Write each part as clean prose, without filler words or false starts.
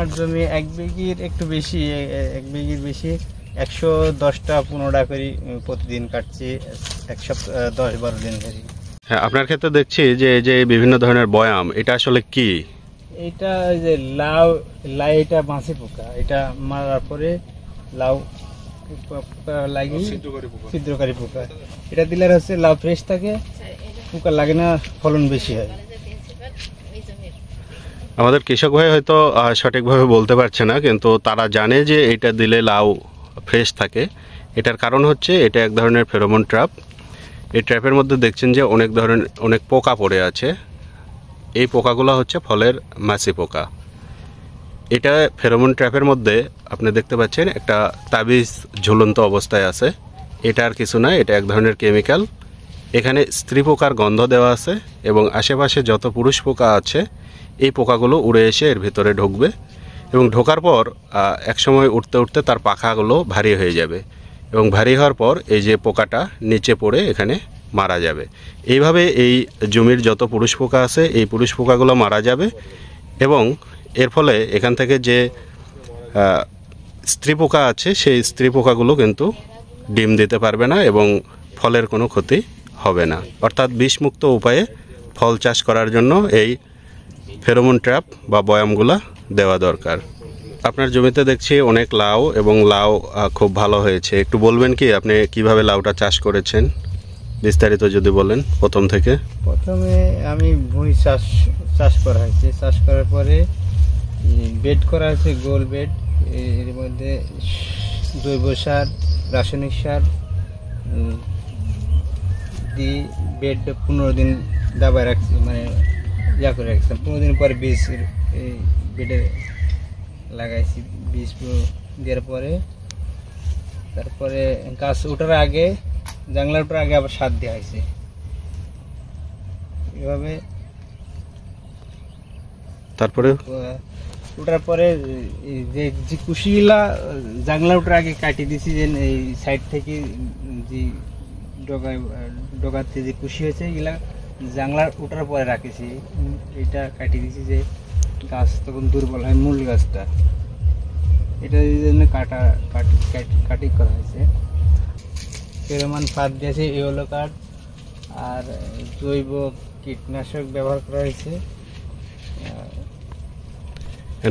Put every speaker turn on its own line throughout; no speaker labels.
আমার জমি 1 বিঘির একটু বেশি, 1 বিঘির বেশি 110টা 15টা করে প্রতিদিন কাটছি, এক সপ্তাহ 10-12 দিন ধরে।
হ্যাঁ, আপনার ক্ষেত্রে দেখছি যে এই যে বিভিন্ন ধরনের বয়াম, এটা আসলে কি?
এটা যে লাই এটা মাছি পোকা, এটা মারার পরে লাউ পোকা লাগে, ছিদ্রকারী পোকা। এটা দিলে হচ্ছে লাউ ফ্রেশ থাকে, পোকা লাগে না, ফলন বেশি হয়।
আমাদের কৃষক ভাই হয়তো সঠিকভাবে বলতে পারছে না, কিন্তু তারা জানে যে এটা দিলে লাউ ফ্রেশ থাকে। এটার কারণ হচ্ছে এটা এক ধরনের ফেরোমন ট্র্যাপ। এই ট্র্যাপের মধ্যে দেখছেন যে অনেক পোকা পড়ে আছে। এই পোকাগুলো হচ্ছে ফলের মাছি পোকা। এটা ফেরোমন ট্র্যাপের মধ্যে আপনি দেখতে পাচ্ছেন একটা তাবিজ ঝুলন্ত অবস্থায় আছে। এটা আর কিছু না, এটা এক ধরনের কেমিক্যাল। এখানে স্ত্রী পোকার গন্ধ দেওয়া আছে এবং আশেপাশে যত পুরুষ পোকা আছে এই পোকাগুলো উড়ে এসে এর ভিতরে ঢুকবে এবং ঢোকার পর একসময় উঠতে উঠতে তার পাখাগুলো ভারী হয়ে যাবে এবং ভারী হওয়ার পর এই যে পোকাটা নিচে পড়ে এখানে মারা যাবে। এইভাবে এই জমির যত পুরুষ পোকা আছে এই পুরুষ পোকাগুলো মারা যাবে এবং এর ফলে এখান থেকে যে স্ত্রী পোকা আছে সেই স্ত্রী পোকাগুলো কিন্তু ডিম দিতে পারবে না এবং ফলের কোনো ক্ষতি হবে না। অর্থাৎ বিষমুক্ত উপায়ে ফল চাষ করার জন্য এই ফেরোমন ট্র্যাপ বা বয়ামগুলা দেওয়া দরকার। আপনার জমিতে দেখছি অনেক লাউ এবং লাউ খুব ভালো হয়েছে। একটু বলবেন কি আপনি কিভাবে লাউটা চাষ করেছেন, বিস্তারিত যদি বলেন প্রথম থেকে।
প্রথমে আমি ভুঁই চাষ করা হয়েছে, চাষ করার পরে বেড করা হয়েছে, গোল বেড। এর মধ্যে জৈব সার, রাসায়নিক সার দিয়ে বেড 15 দিন দাবায় রাখছি, মানে করে রাখছি। 15 দিন পরে বীজ এই বেডে লাগাইছি। বীজ দেওয়ার পরে তারপরে গাছ ওঠার আগে, জাংলা ওঠার আগে আবার সার দেওয়া হয়েছে। এভাবে তারপরে ওঠার পরে যে কুশিগুলা জাংলা ওঠার আগে কাটিয়ে দিয়েছি, যে এই সাইড থেকে যে ডগাতে যে কুশি হয়েছে এগুলা জাংলা ওঠার পরে রাখেছি। এটা কাটিয়ে দিয়েছি যে গাছ তখন দুর্বল হয়, মূল গাছটা। এটা এই জন্য কাটিং করা হয়েছে। ফেরোমন ফাঁদ দিয়েছে, ইয়েলো কার্ড আর জৈব কীটনাশক ব্যবহার করা হয়েছে।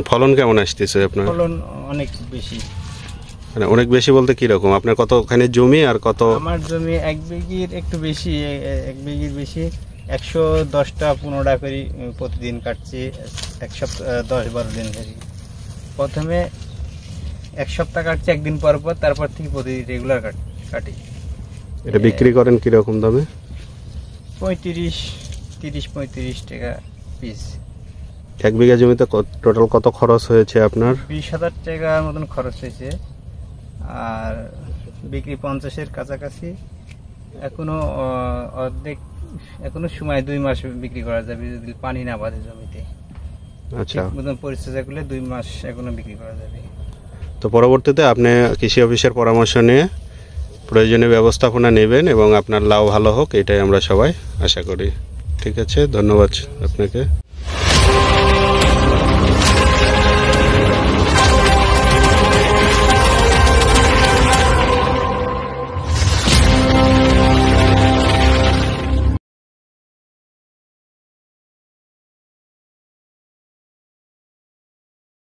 ফলন কেমন আসতেছে আপনার?
ফলন অনেক বেশি।
মানে অনেক বেশি বলতে কিরকম? আপনার কতখানি জমি আর কত?
আমার জমি 1 বিঘির একটু বেশি, 1 বিঘির বেশি 110টা 15টা করে প্রতিদিন কাটছি, এক সপ্তাহ 10-12 দিন ধরে। প্রথমে 1 সপ্তাহ কাটছি, একদিন পর পর, তারপর থেকে প্রতিদিন রেগুলার কাটি।
এটা বিক্রি করেন কিরকম দামে?
30-35 টাকা পিস।
1 বিঘা জমিতে টোটাল কত খরচ হয়েছে আপনার?
20,000 টাকার মতন খরচ হয়েছে আর বিক্রি 50-এর কাছাকাছি। এখনো অর্ধেক, এখনো সময় 2 মাস বিক্রি করা যাবে যদি পানি না বাঁধে জমিতে।
আচ্ছা,
মতন পরিচর্যা করলে 2 মাস এখনো বিক্রি করা যাবে।
তো পরবর্তীতে আপনি কৃষি অফিসের পরামর্শ নিয়ে প্রয়োজনীয় ব্যবস্থাপনা নেবেন এবং আপনার লাভ ভালো হোক, এটাই আমরা সবাই আশা করি। ঠিক আছে, ধন্যবাদ আপনাকে।